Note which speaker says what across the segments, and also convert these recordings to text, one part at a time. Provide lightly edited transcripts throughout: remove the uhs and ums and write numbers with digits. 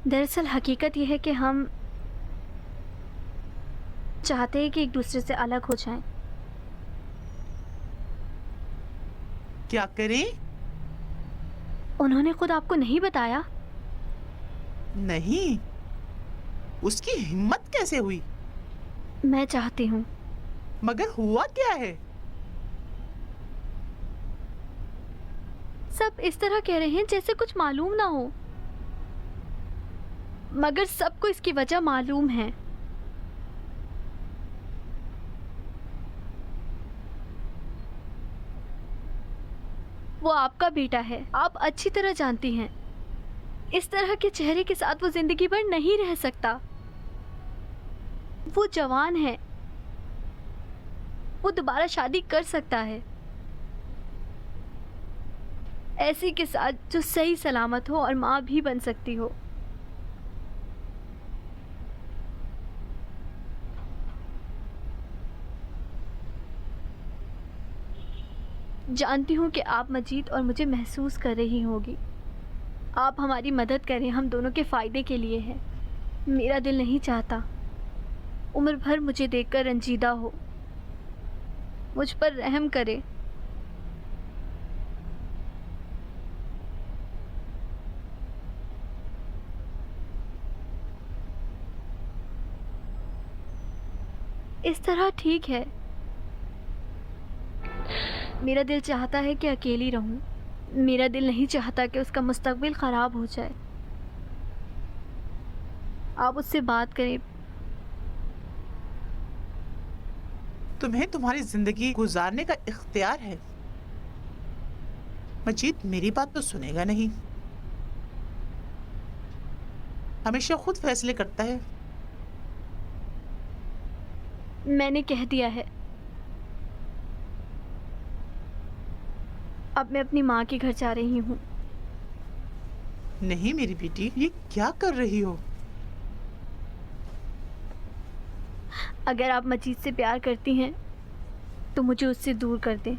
Speaker 1: दरअसल हकीकत यह है कि हम चाहते हैं कि एक दूसरे से अलग हो जाएं।
Speaker 2: क्या करें?
Speaker 1: उन्होंने खुद आपको नहीं बताया?
Speaker 2: नहीं, उसकी हिम्मत कैसे हुई?
Speaker 1: मैं चाहती हूँ।
Speaker 2: मगर हुआ क्या है?
Speaker 1: सब इस तरह कह रहे हैं जैसे कुछ मालूम ना हो, मगर सबको इसकी वजह मालूम है। वो आपका बेटा है, आप अच्छी तरह जानती हैं। इस तरह के चेहरे के साथ वो जिंदगी भर नहीं रह सकता। वो जवान है, वो दोबारा शादी कर सकता है, ऐसी के साथ जो सही सलामत हो और माँ भी बन सकती हो। जानती हूँ कि आप मजीद और मुझे महसूस कर रही होगी। आप हमारी मदद करें, हम दोनों के फ़ायदे के लिए है। मेरा दिल नहीं चाहता उम्र भर मुझे देखकर रंजीदा हो। मुझ पर रहम करे। इस तरह ठीक है। मेरा दिल चाहता है कि अकेली रहूं। मेरा दिल नहीं चाहता कि उसका मुस्तकबिल ख़राब हो जाए। आप उससे बात करें।
Speaker 2: तुम्हें तुम्हारी जिंदगी गुजारने का इख्तियार है। मजीद मेरी बात तो सुनेगा नहीं, हमेशा खुद फैसले करता है।
Speaker 1: मैंने कह दिया है। अब मैं अपनी माँ के घर जा रही हूँ।
Speaker 2: नहीं मेरी बेटी, ये क्या कर रही हो?
Speaker 1: अगर आप मजीद से प्यार करती हैं तो मुझे उससे दूर कर दें।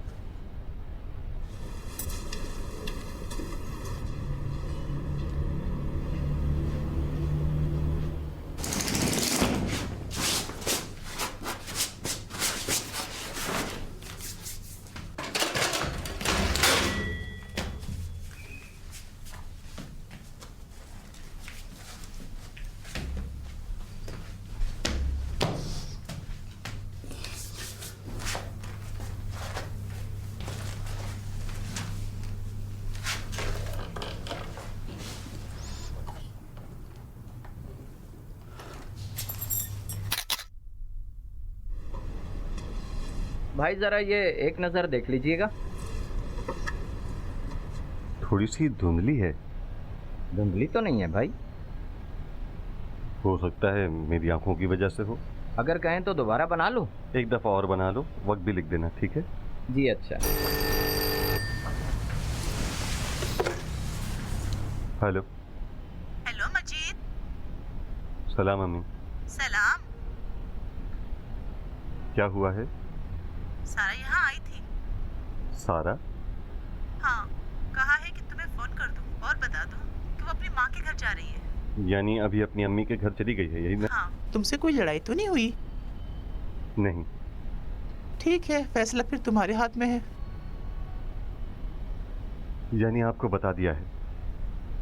Speaker 3: भाई जरा ये एक नज़र देख लीजिएगा।
Speaker 4: थोड़ी सी धुंधली है।
Speaker 3: धुंधली तो नहीं है भाई।
Speaker 4: हो सकता है मेरी आंखों की वजह से हो।
Speaker 3: अगर कहें तो दोबारा बना लूं?
Speaker 4: एक दफ़ा और बना लो, वक्त भी लिख देना, ठीक है?
Speaker 3: जी अच्छा।
Speaker 4: हेलो।
Speaker 2: हेलो मजीद।
Speaker 4: सलाम अम्मी।
Speaker 2: सलाम।
Speaker 4: क्या हुआ है?
Speaker 2: सारा यहाँ आई थी।
Speaker 4: सारा?
Speaker 2: हाँ, कहा है कि तुम्हें फोन कर दूं और बता दूं कि वो अपनी माँ के घर जा रही है।
Speaker 4: यानी अभी अपनी अम्मी के घर चली गई है, यही ना?
Speaker 2: हाँ। तुमसे कोई लड़ाई तो नहीं हुई?
Speaker 4: नहीं।
Speaker 2: ठीक है, फैसला फिर तुम्हारे हाथ में है।
Speaker 4: यानी आपको बता दिया है?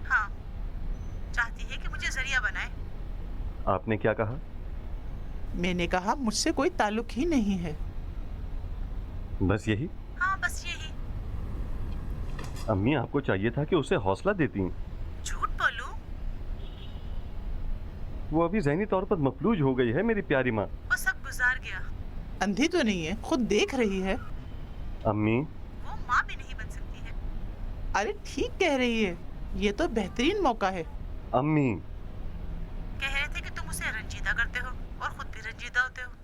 Speaker 2: हाँ, चाहती है कि मुझे जरिया बनाए।
Speaker 4: आपने क्या कहा?
Speaker 2: मैंने कहा मुझसे कोई ताल्लुक ही नहीं है।
Speaker 4: बस यही?
Speaker 2: हाँ, बस यही।
Speaker 4: अम्मी आपको चाहिए था कि उसे हौसला देती।
Speaker 2: झूठ बोलूं?
Speaker 4: वो अभी ज़हनी तौर पर मफलूज हो गई है मेरी प्यारी माँ।
Speaker 2: वो सब गुजार गया। अंधी तो नहीं है, खुद देख रही है।
Speaker 4: अम्मी।
Speaker 2: वो माँ भी नहीं बन सकती है। अरे ठीक कह रही है, ये तो बेहतरीन मौका है।
Speaker 4: अम्मी।
Speaker 2: कह रहे थे कि तुम उसे रंजीदा करते हो और खुद भी रंजीदा होते हो।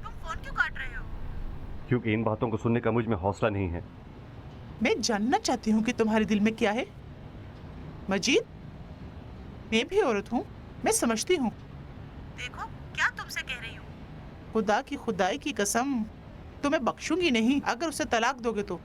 Speaker 2: तुम फोन क्यों काट रहे हो?
Speaker 4: क्योंकि इन बातों को सुनने का मुझ में हौसला नहीं है।
Speaker 2: मैं जानना चाहती हूँ कि तुम्हारे दिल में क्या है। मजीद, मैं भी औरत हूँ, मैं समझती हूँ। देखो क्या तुमसे कह रही हूँ। खुदा की खुदाई की कसम, तुम्हें बख्शूंगी नहीं अगर उसे तलाक दोगे तो।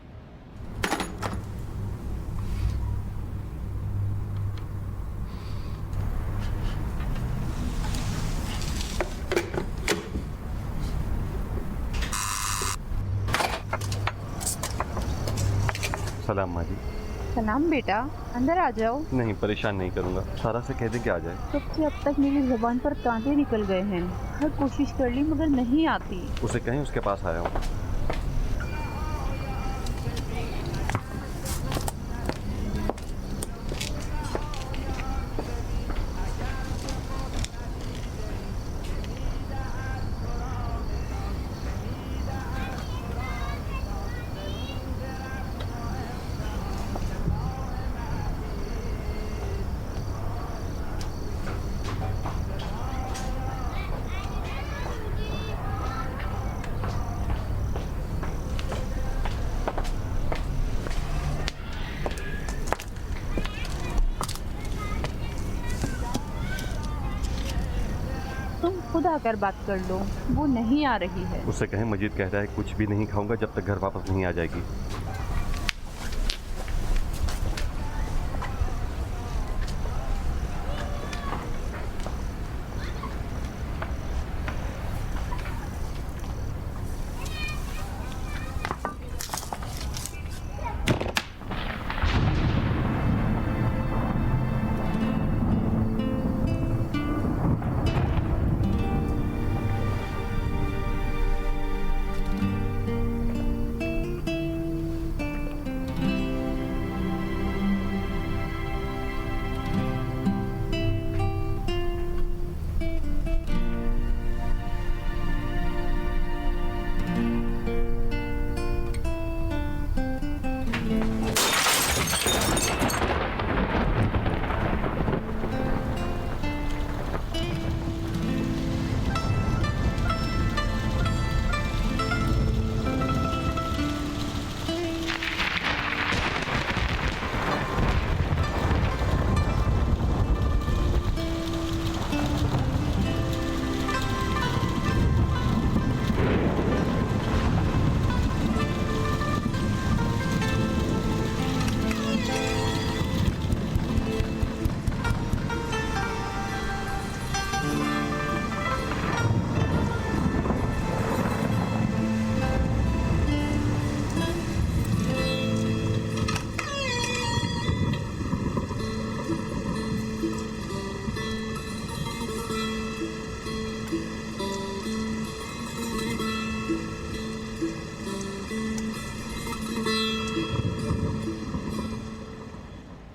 Speaker 4: सलाम माँ जी।
Speaker 5: सलाम बेटा, अंदर आ जाओ।
Speaker 4: नहीं, परेशान नहीं करूँगा। सारा से कह दें कि आ जाए।
Speaker 5: कब से अब तक मेरी ज़ुबान पर कांटे निकल गए हैं। हर कोशिश कर ली मगर नहीं आती।
Speaker 4: उसे कहें उसके पास आया हूँ।
Speaker 5: तुम खुद आकर बात कर लो, वो नहीं आ रही है।
Speaker 4: उससे कहें मजीद कह रहा है कुछ भी नहीं खाऊंगा जब तक घर वापस नहीं आ जाएगी।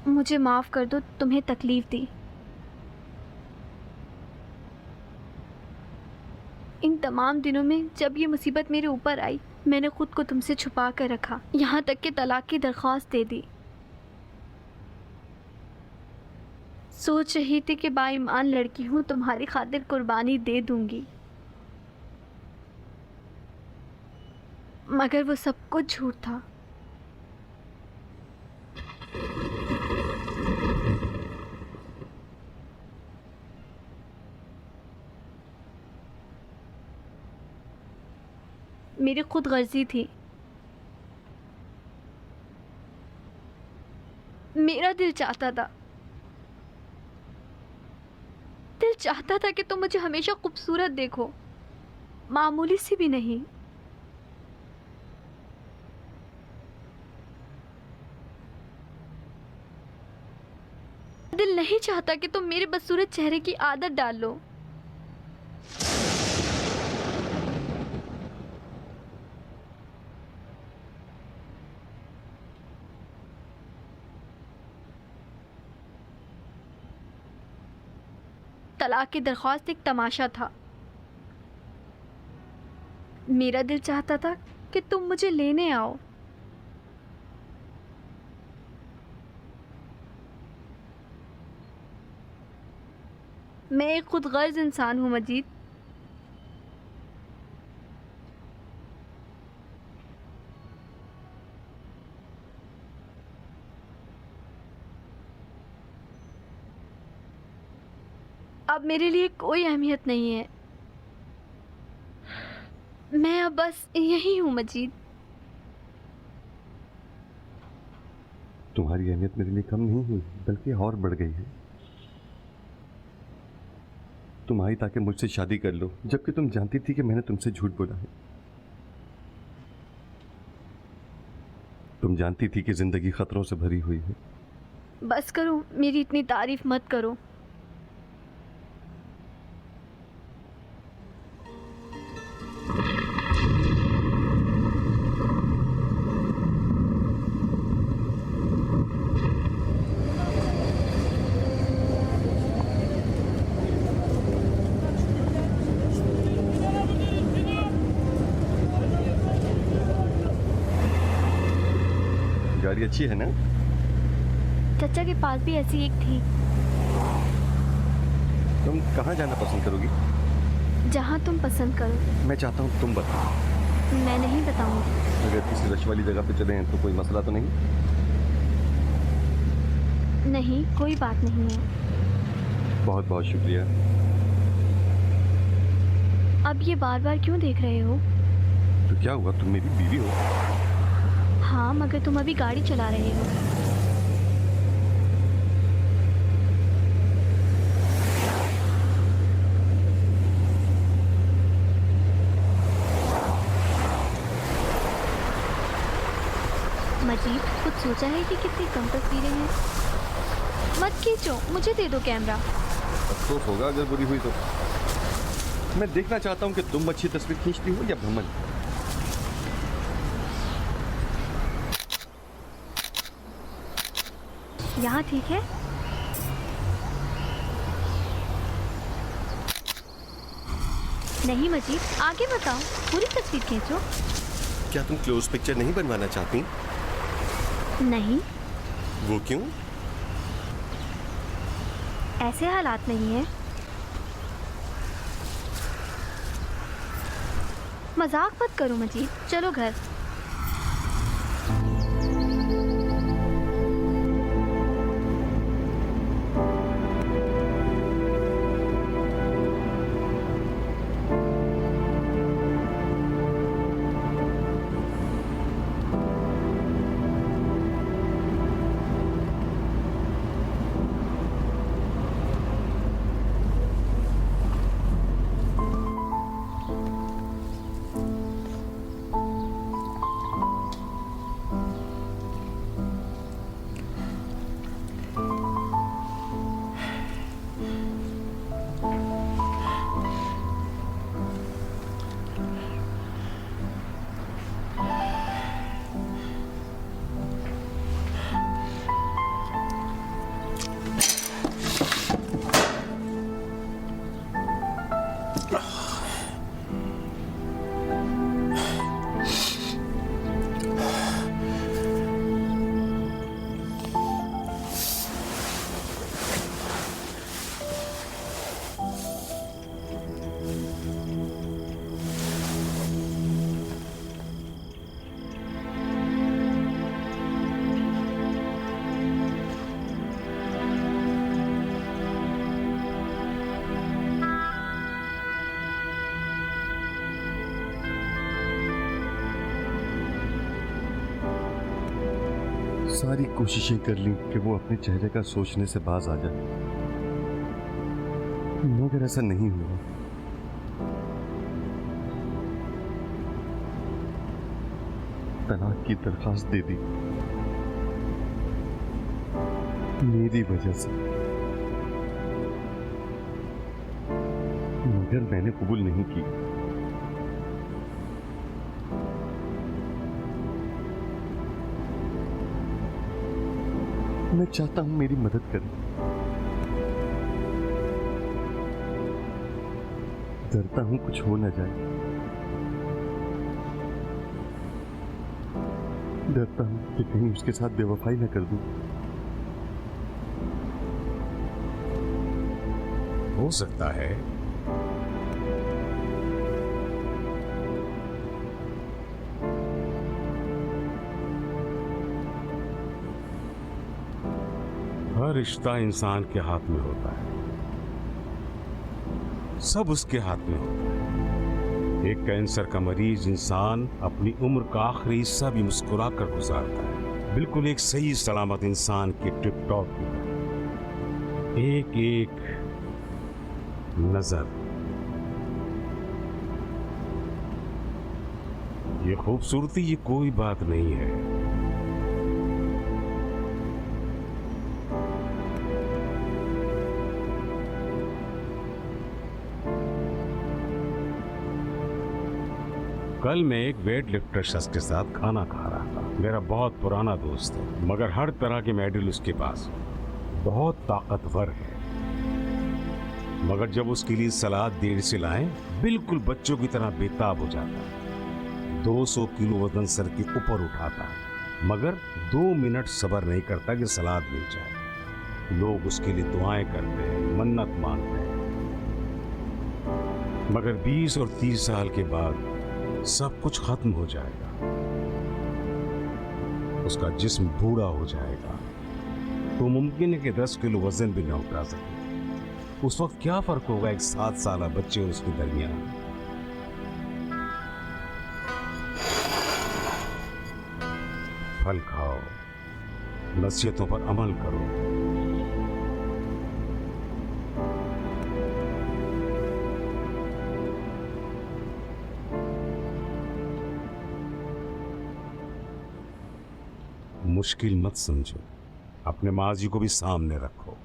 Speaker 1: मुझे माफ़ कर दो, तुम्हें तकलीफ़ दी। इन तमाम दिनों में जब ये मुसीबत मेरे ऊपर आई, मैंने खुद को तुमसे छुपा कर रखा, यहाँ तक कि तलाक की दरख्वास्त दे दी। सोच रही थी कि बाईमान लड़की हूँ, तुम्हारी खातिर कुर्बानी दे दूंगी, मगर वो सब कुछ झूठ था। मेरी खुद गर्जी थी। मेरा दिल चाहता था कि तुम मुझे हमेशा खूबसूरत देखो, मामूली सी भी नहीं। दिल नहीं चाहता कि तुम मेरे बदसूरत चेहरे की आदत डाल लो। तलाक की दरख्वास्त एक तमाशा था। मेरा दिल चाहता था कि तुम मुझे लेने आओ। मैं एक खुद गर्ज इंसान हूँ मजीद। अब मेरे लिए कोई अहमियत नहीं है। मैं अब बस यही हूँ मजीद।
Speaker 4: तुम्हारी अहमियत मेरे लिए कम नहीं हुई, बल्कि और बढ़ गई है। तुम आई ताकि मुझसे शादी कर लो, जबकि तुम जानती थी कि मैंने तुमसे झूठ बोला है। तुम जानती थी कि जिंदगी खतरों से भरी हुई है।
Speaker 1: बस करो, मेरी इतनी तारीफ मत करो।
Speaker 4: गाड़ी अच्छी है ना?
Speaker 1: चचा के पास भी ऐसी एक थी।
Speaker 4: तुम कहाँ जाना पसंद करोगी?
Speaker 1: जहाँ तुम पसंद करो।
Speaker 4: मैं चाहता हूँ तुम बताओ।
Speaker 1: मैं नहीं बताऊंगी।
Speaker 4: अगर किसी रश वाली जगह पे चले तो कोई मसला तो नहीं?
Speaker 1: नहीं, कोई बात नहीं है।
Speaker 4: बहुत बहुत शुक्रिया।
Speaker 1: अब ये बार बार क्यों देख रहे हो?
Speaker 4: तो क्या हुआ, तुम मेरी बीवी हो?
Speaker 1: हाँ, मगर तुम अभी गाड़ी चला रहे हो। मजीद, कुछ सोचा है कि कितनी कम तस्वीरें हैं? मत खींचो, मुझे दे दो कैमरा।
Speaker 4: अफसोस होगा अगर बुरी हुई तो। मैं देखना चाहता हूँ कि तुम अच्छी तस्वीर खींचती हो या भ्रमण।
Speaker 1: यहाँ ठीक है? नहीं मजीद, आगे बताओ, पूरी तस्वीर खींचो।
Speaker 4: क्या तुम क्लोज पिक्चर नहीं बनवाना चाहती?
Speaker 1: नहीं।
Speaker 4: वो क्यों?
Speaker 1: ऐसे हालात नहीं है। मजाक मत करो मजीद, चलो घर।
Speaker 4: सारी कोशिशें कर ली कि वो अपने चेहरे का सोचने से बाज आ जाए, मगर ऐसा नहीं हुआ। तलाक की दरखास्त दे दी मेरी वजह से, मगर मैंने कबूल नहीं की। मैं चाहता हूं मेरी मदद करें। डरता हूं कुछ हो ना जाए, डरता हूं कि कहीं उसके साथ बेवफाई ना कर दूं।
Speaker 6: हो सकता है। हर रिश्ता इंसान के हाथ में होता है। सब उसके हाथ में होता है। एक कैंसर का मरीज इंसान अपनी उम्र का आखिरी हिस्सा भी मुस्कुरा कर गुजारता है, बिल्कुल एक सही सलामत इंसान की टिप टॉप की तरह। एक एक नजर, ये खूबसूरती ये कोई बात नहीं है। कल मैं एक वेट लिफ्टर शख्स के साथ खाना खा रहा था। मेरा बहुत पुराना दोस्त है, मगर हर तरह के मेडल उसके पास, बहुत ताकतवर है। मगर जब उसके लिए सलाद देर से लाएं, बिल्कुल बच्चों की तरह बेताब हो जाता है। 200 किलो वजन सर के ऊपर उठाता है, मगर 2 मिनट सब्र नहीं करता कि सलाद मिल जाए। लोग उसके लिए दुआएं करते हैं, मन्नत मांगते हैं, मगर 20 और 30 साल के बाद सब कुछ खत्म हो जाएगा। उसका जिस्म बूढ़ा हो जाएगा, तो मुमकिन है कि 10 किलो वजन भी न उठा सके। उस वक्त क्या फर्क होगा एक 7 साल बच्चे और उसके दरमियान? फल खाओ, नसीहतों पर अमल करो। मुश्किल मत समझो, अपने माजी को भी सामने रखो।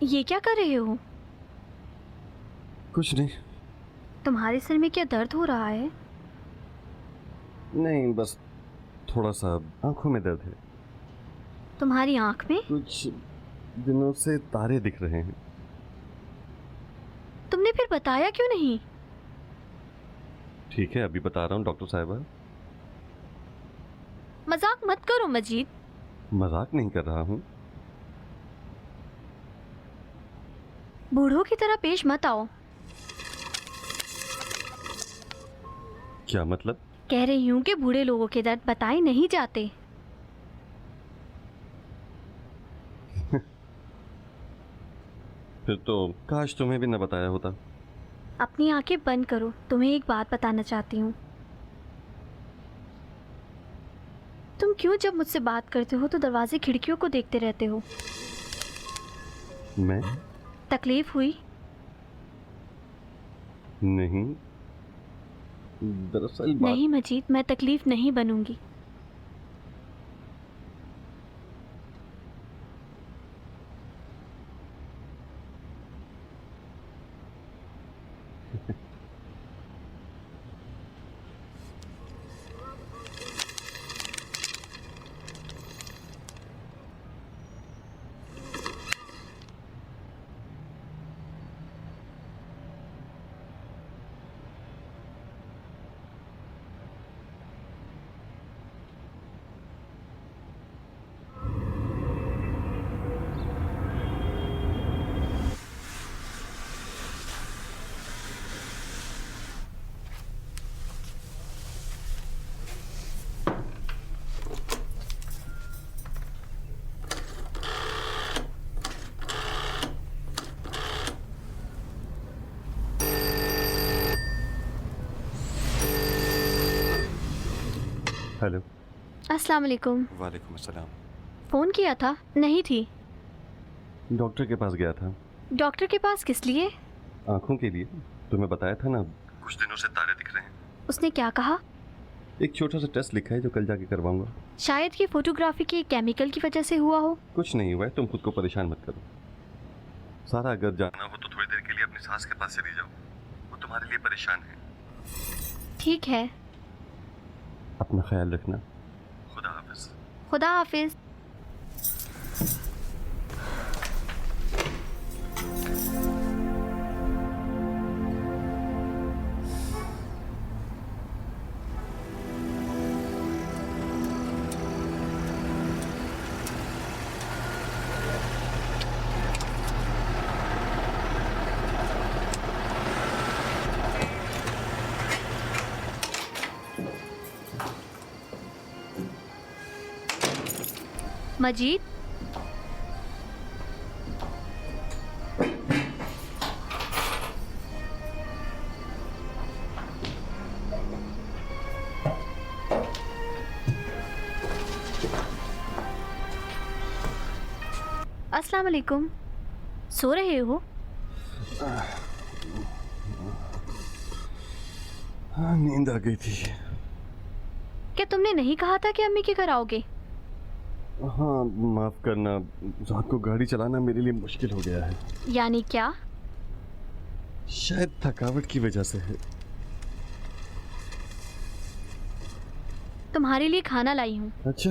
Speaker 1: ये क्या कर रहे हो?
Speaker 4: कुछ नहीं।
Speaker 1: तुम्हारे सिर में क्या दर्द हो रहा है?
Speaker 4: नहीं, बस थोड़ा सा आंखों में दर्द है।
Speaker 1: तुम्हारी आंख में?
Speaker 4: कुछ दिनों से तारे दिख रहे हैं।
Speaker 1: तुमने फिर बताया क्यों नहीं?
Speaker 4: ठीक है, अभी बता रहा हूँ डॉक्टर साहिबा।
Speaker 1: मजाक मत करो मजीद।
Speaker 4: मजाक नहीं कर रहा हूँ।
Speaker 1: बूढ़ों की तरह पेश मत आओ।
Speaker 4: क्या मतलब?
Speaker 1: कह रही हूँ कि बूढ़े लोगों के दर्द बताए नहीं जाते।
Speaker 4: फिर तो काश तुम्हें भी न बताया होता।
Speaker 1: अपनी आंखें बंद करो, तुम्हें एक बात बताना चाहती हूँ। तुम क्यों जब मुझसे बात करते हो तो दरवाजे खिड़कियों को देखते रहते हो?
Speaker 4: मैं?
Speaker 1: तकलीफ हुई?
Speaker 4: नहीं, दरअसल बात...
Speaker 1: नहीं मजीद, मैं तकलीफ नहीं बनूंगी।
Speaker 4: हेलो।
Speaker 1: अस्सलाम वालेकुम।
Speaker 4: वालेकुम अस्सलाम।
Speaker 1: फ़ोन किया था? नहीं थी।
Speaker 4: डॉक्टर के पास गया था।
Speaker 1: डॉक्टर के पास किस लिए?
Speaker 4: आंखों के लिए। तुम्हें बताया था ना, कुछ दिनों से तारे दिख रहे हैं।
Speaker 1: उसने क्या कहा?
Speaker 4: एक छोटा सा टेस्ट लिखा है जो कल जाके करवाऊंगा।
Speaker 1: शायद ये फोटोग्राफी के केमिकल की वजह से हुआ हो।
Speaker 4: कुछ नहीं हुआ है, तुम खुद को परेशान मत करो। सारा, अगर जाना हो तो थोड़ी देर के लिए अपनी सास के पास चली जाओ, वो तुम्हारे लिए परेशान है।
Speaker 1: ठीक है।
Speaker 4: अपना ख्याल रखना। खुदा हाफिज।
Speaker 1: खुदा हाफिज। मजीद, अस्सलाम वालेकुम। सो रहे हो?
Speaker 4: हाँ, नींद आ गई थी।
Speaker 1: क्या तुमने नहीं कहा था कि अम्मी के घर आओगे?
Speaker 4: हाँ, माफ करना, रात को गाड़ी चलाना मेरे लिए मुश्किल हो गया है।
Speaker 1: यानी क्या?
Speaker 4: शायद थकावट की वजह से है।
Speaker 1: तुम्हारे लिए खाना लाई हूँ।
Speaker 4: अच्छा,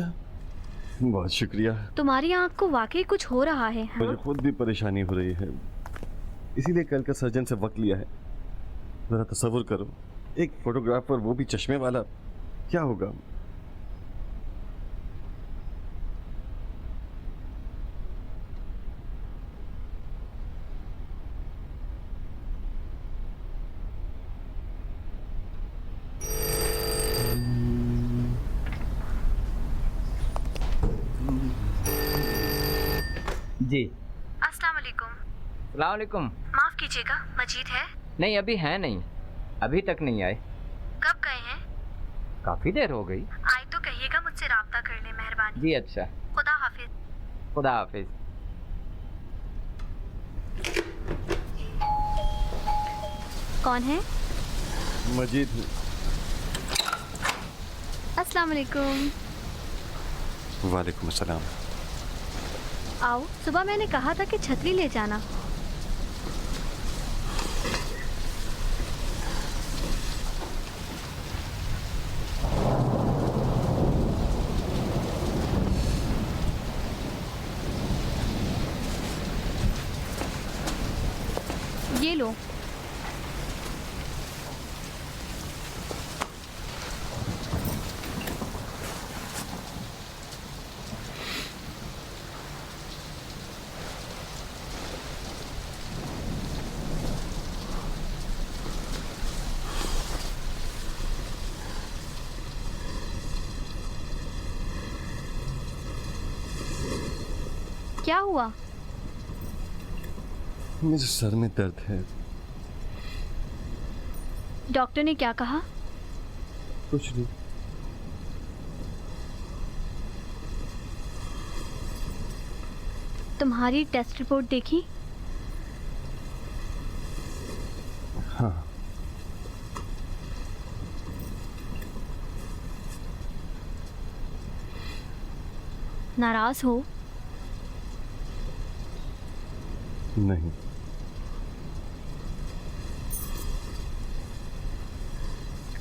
Speaker 4: बहुत शुक्रिया।
Speaker 1: तुम्हारी आँख को वाकई कुछ हो रहा है, हाँ?
Speaker 4: मुझे खुद भी परेशानी हो रही है, इसीलिए कल का सर्जन से वक्त लिया है। जरा तसव्वुर करो, एक फोटोग्राफर, वो भी चश्मे वाला, क्या होगा?
Speaker 3: जी।
Speaker 1: अस्सलाम वालेकुम।
Speaker 3: सलाम वालेकुम।
Speaker 1: माफ कीजिएगा, मजीद है?
Speaker 3: नहीं, अभी है नहीं, अभी तक नहीं आए।
Speaker 1: कब गए हैं?
Speaker 3: काफी देर हो गई।
Speaker 1: आए तो कहिएगा मुझसे राब्ता कर ले, मेहरबानी।
Speaker 3: जी अच्छा,
Speaker 1: खुदा हाफिज।
Speaker 3: खुदा हाफिज।
Speaker 1: कौन है?
Speaker 4: मजीद हूँ।
Speaker 1: अस्सलाम वालेकुम।
Speaker 4: वालेकुम अस्सलाम।
Speaker 1: आओ, सुबह मैंने कहा था कि छतरी ले जाना। ये लो। क्या हुआ?
Speaker 4: मुझे सर में दर्द है।
Speaker 1: डॉक्टर ने क्या कहा?
Speaker 4: कुछ नहीं।
Speaker 1: तुम्हारी टेस्ट रिपोर्ट देखी?
Speaker 4: हाँ,
Speaker 1: नाराज हो?
Speaker 4: नहीं।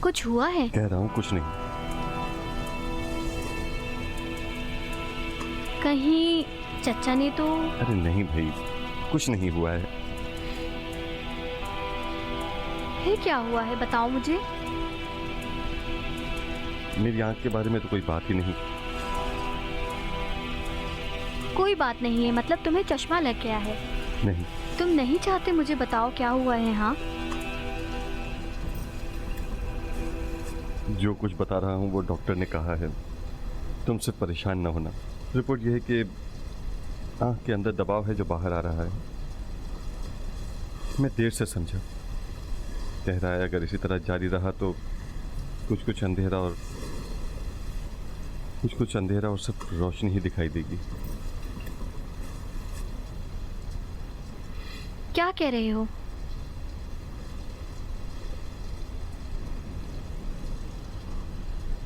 Speaker 1: कुछ हुआ है?
Speaker 4: कह रहा हूँ कुछ नहीं।
Speaker 1: कहीं चचा ने तो?
Speaker 4: अरे नहीं भाई, कुछ नहीं हुआ है।
Speaker 1: फिर क्या हुआ है, बताओ मुझे।
Speaker 4: मेरी आंख के बारे में तो कोई बात ही नहीं।
Speaker 1: कोई बात नहीं है, मतलब तुम्हें चश्मा लग गया है?
Speaker 4: नहीं।
Speaker 1: तुम नहीं चाहते मुझे बताओ क्या हुआ है? हाँ,
Speaker 4: जो कुछ बता रहा हूँ वो डॉक्टर ने कहा है, तुमसे परेशान न होना। रिपोर्ट यह है कि आँख के अंदर दबाव है जो बाहर आ रहा है। मैं देर से समझा। कह रहा है अगर इसी तरह जारी रहा तो कुछ कुछ अंधेरा और सब रोशनी ही दिखाई देगी।
Speaker 1: क्या कह रहे हो?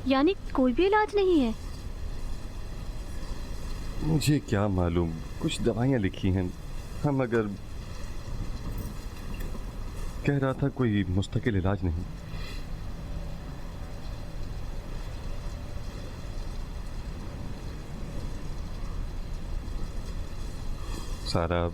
Speaker 1: यानी कोई भी इलाज नहीं है?
Speaker 4: मुझे क्या मालूम, कुछ दवाइयाँ लिखी हैं हम, मगर कह रहा था कोई मुस्तकिल इलाज नहीं। सारा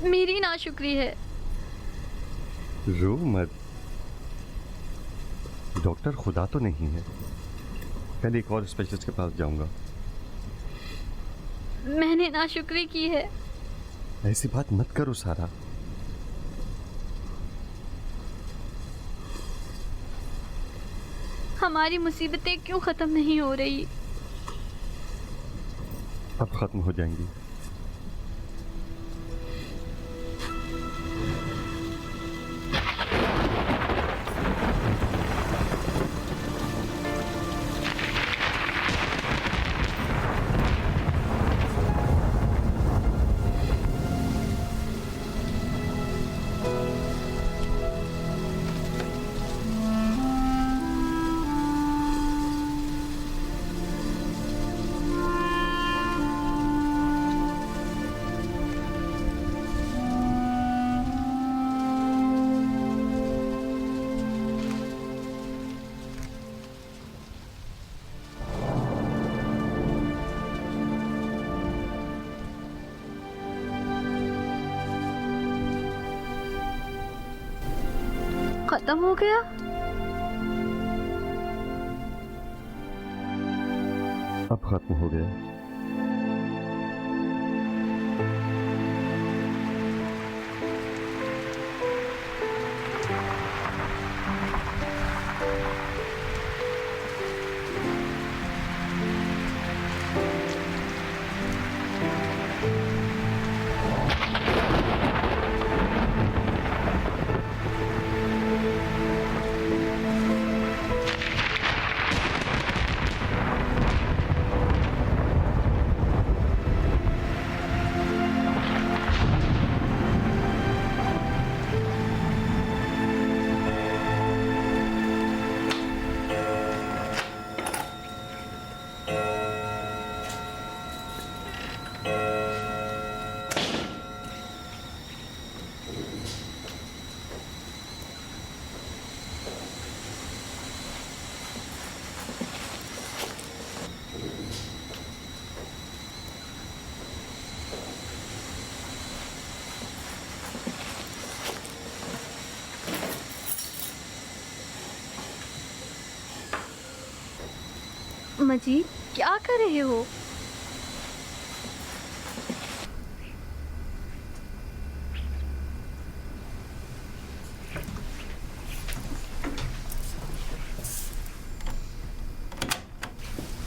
Speaker 1: मेरी नाशुक्री है।
Speaker 4: रो मत, डॉक्टर खुदा तो नहीं है। कल एक और स्पेशलिस्ट के पास जाऊंगा।
Speaker 1: मैंने नाशुक्री की है।
Speaker 4: ऐसी बात मत करो सारा।
Speaker 1: हमारी मुसीबतें क्यों ख़त्म नहीं हो रही?
Speaker 4: अब खत्म हो जाएंगी।
Speaker 1: खत्म हो गया?
Speaker 4: अब खत्म हो गया।
Speaker 1: मजीद, क्या कर रहे हो?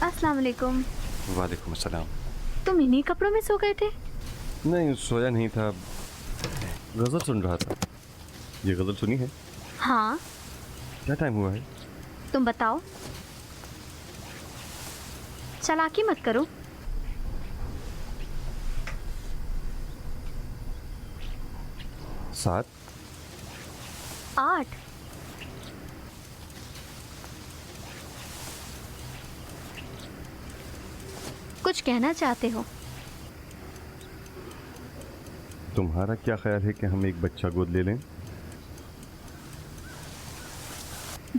Speaker 1: अस्सलाम वालेकुम।
Speaker 4: वालेकुम अस्सलाम।
Speaker 1: तुम इन्हीं कपड़ों में सो गए थे?
Speaker 4: नहीं, सोया नहीं था, गज़ल सुन रहा था। ये गज़ल सुनी है?
Speaker 1: हाँ।
Speaker 4: क्या टाइम हुआ है?
Speaker 1: तुम बताओ। चालाकी मत करो।
Speaker 4: सात
Speaker 1: 8। कुछ कहना चाहते हो?
Speaker 4: तुम्हारा क्या ख्याल है कि हम एक बच्चा गोद ले लें?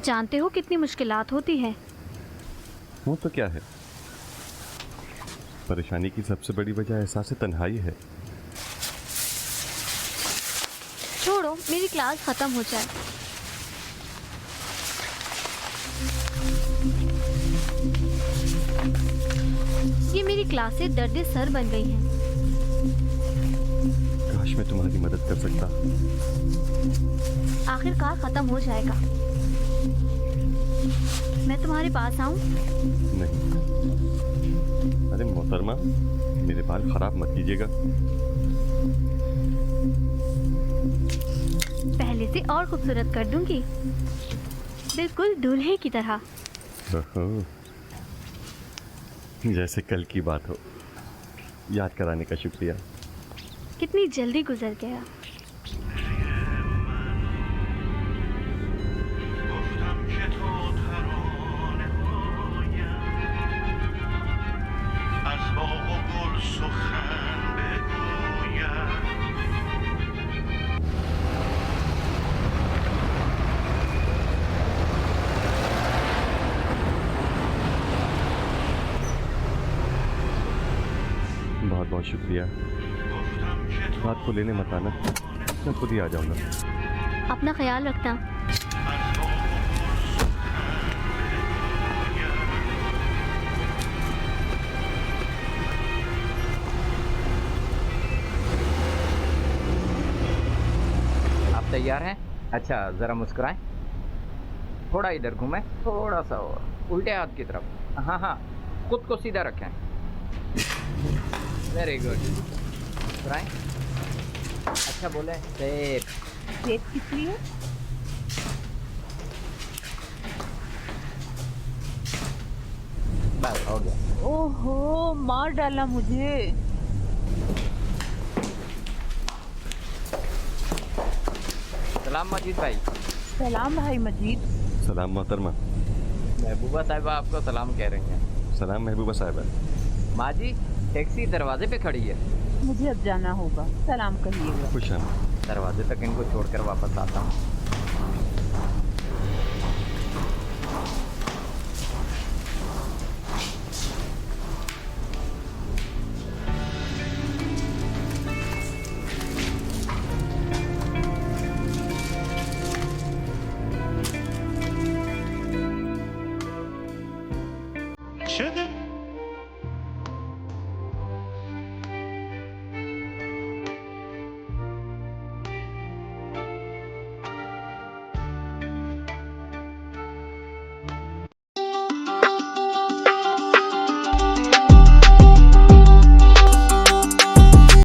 Speaker 1: जानते हो कितनी मुश्किलात होती है।
Speaker 4: वो तो क्या है, परेशानी की सबसे बड़ी वजह एहसास तन्हाई है।
Speaker 1: छोड़ो, मेरी क्लास खत्म हो जाए। ये मेरी क्लासें दर्द सर बन गई हैं।
Speaker 4: काश मैं तुम्हारी मदद कर सकता।
Speaker 1: आखिरकार खत्म हो जाएगा। मैं तुम्हारे पास आऊं?
Speaker 4: नहीं, अरे मोहतरमा, मेरे बाल खराब मत कीजिएगा।
Speaker 1: पहले से और खूबसूरत कर दूंगी, बिल्कुल दूल्हे की तरह।
Speaker 4: ओहो, जैसे कल की बात हो। याद कराने का शुक्रिया।
Speaker 1: कितनी जल्दी गुजर गया।
Speaker 4: बहुत बहुत शुक्रिया। रात को लेने मत आना, मैं खुद ही आ जाऊंगा।
Speaker 1: अपना ख्याल रखना।
Speaker 3: तैयार हैं? अच्छा ज़रा मुस्कुराएं। थोड़ा इधर घूमें, थोड़ा सा और, उल्टे हाथ की तरफ। हाँ हाँ, खुद को सीधा रखें। Very good. मुस्कुराएं। अच्छा बोले सेफ।
Speaker 5: सेब किस लिए?
Speaker 3: बस हो गया।
Speaker 5: ओहो, मार डाला मुझे।
Speaker 3: सलाम मजीद भाई।
Speaker 5: सलाम भाई मजीद।
Speaker 4: सलाम मोहतरमा।
Speaker 3: महबूबा साहिबा आपको सलाम कह रही हैं।
Speaker 4: सलाम महबूबा साहिबा।
Speaker 3: माँ जी, टैक्सी दरवाजे पे खड़ी है।
Speaker 5: मुझे अब जाना होगा, सलाम कहिएगा।
Speaker 4: खुश आमदीद।
Speaker 3: दरवाजे तक इनको छोड़कर वापस आता हूँ।
Speaker 7: Should